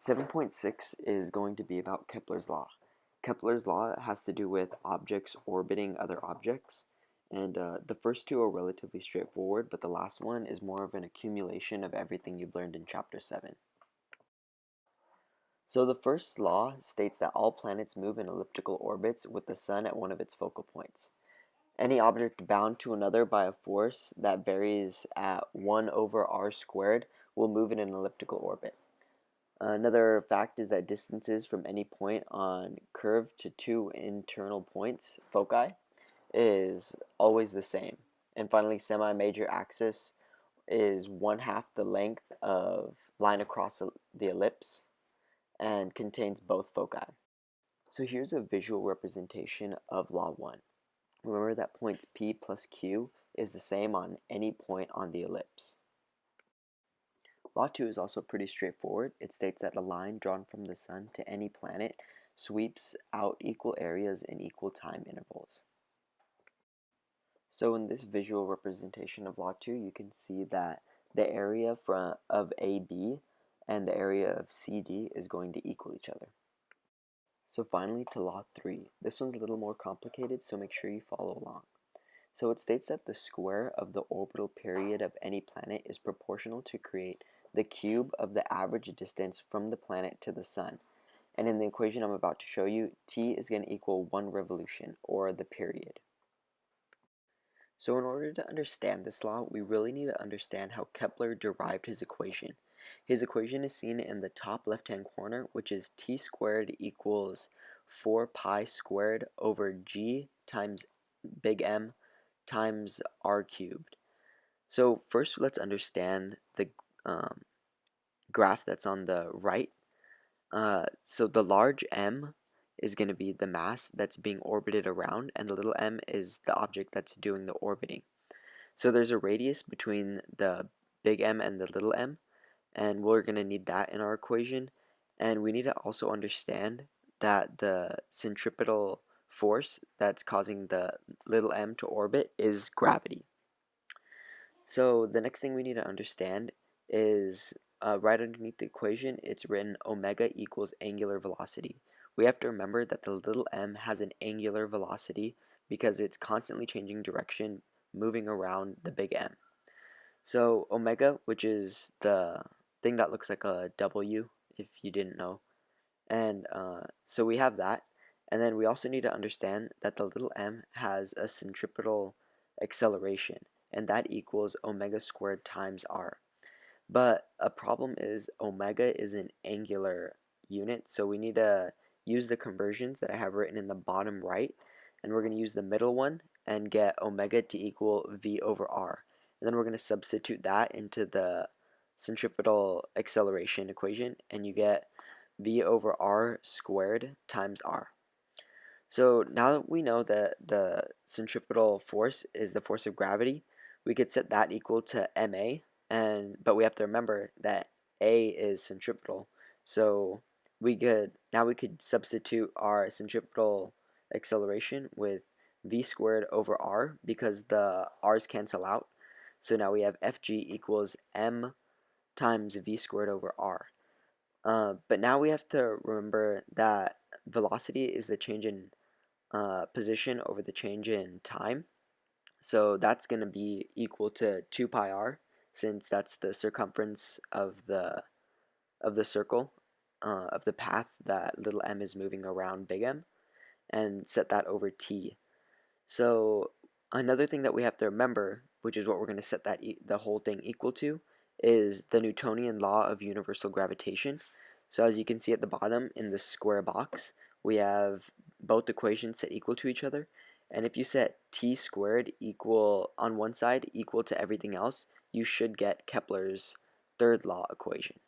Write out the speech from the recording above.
7.6 is going to be about Kepler's law. Kepler's law has to do with objects orbiting other objects, and the first two are relatively straightforward, but the last one is more of an accumulation of everything you've learned in Chapter 7. So the first law states that all planets move in elliptical orbits with the Sun at one of its focal points. Any object bound to another by a force that varies at 1 over r squared will move in an elliptical orbit. Another fact is that distances from any point on curve to two internal points, foci, is always the same. And finally, semi-major axis is 1/2 the length of line across the ellipse and contains both foci. So here's a visual representation of Law 1. Remember that points P plus Q is the same on any point on the ellipse. Law 2 is also pretty straightforward. It states that a line drawn from the Sun to any planet sweeps out equal areas in equal time intervals. So in this visual representation of Law 2, you can see that the area of AB and the area of CD is going to equal each other. So finally to Law 3. This one's a little more complicated, so make sure you follow along. So it states that the square of the orbital period of any planet is proportional to create the cube of the average distance from the planet to the Sun. And in the equation I'm about to show you, t is going to equal 1 revolution, or the period. So in order to understand this law, we really need to understand how Kepler derived his equation. His equation is seen in the top left-hand corner, which is t squared equals 4 pi squared over g times big M times r cubed. So first let's understand the graph that's on the right. So the large M is going to be the mass that's being orbited around, and the little m is the object that's doing the orbiting. So there's a radius between the big M and the little m, and we're going to need that in our equation. And we need to also understand that the centripetal force that's causing the little m to orbit is gravity. So the next thing we need to understand is right underneath the equation, it's written omega equals angular velocity. We have to remember that the little m has an angular velocity because it's constantly changing direction, moving around the big M. So omega, which is the thing that looks like a W, if you didn't know. And so we have that. And then we also need to understand that the little m has a centripetal acceleration, and that equals omega squared times r. But a problem is omega is an angular unit, so we need to use the conversions that I have written in the bottom right, and we're going to use the middle one and get omega to equal v over r. And then we're going to substitute that into the centripetal acceleration equation, and you get v over r squared times r. So now that we know that the centripetal force is the force of gravity, we could set that equal to ma, but we have to remember that a is centripetal. So we could substitute our centripetal acceleration with v squared over r because the r's cancel out. So now we have fg equals m times v squared over r. But now we have to remember that velocity is the change in position over the change in time. So that's going to be equal to 2 pi r, since that's the circumference of the circle, of the path that little m is moving around big M, and set that over t. So another thing that we have to remember, which is what we're going to set the whole thing equal to, is the Newtonian law of universal gravitation. So as you can see at the bottom in the square box, we have both equations set equal to each other. And if you set t squared equal on one side equal to everything else, you should get Kepler's third law equation.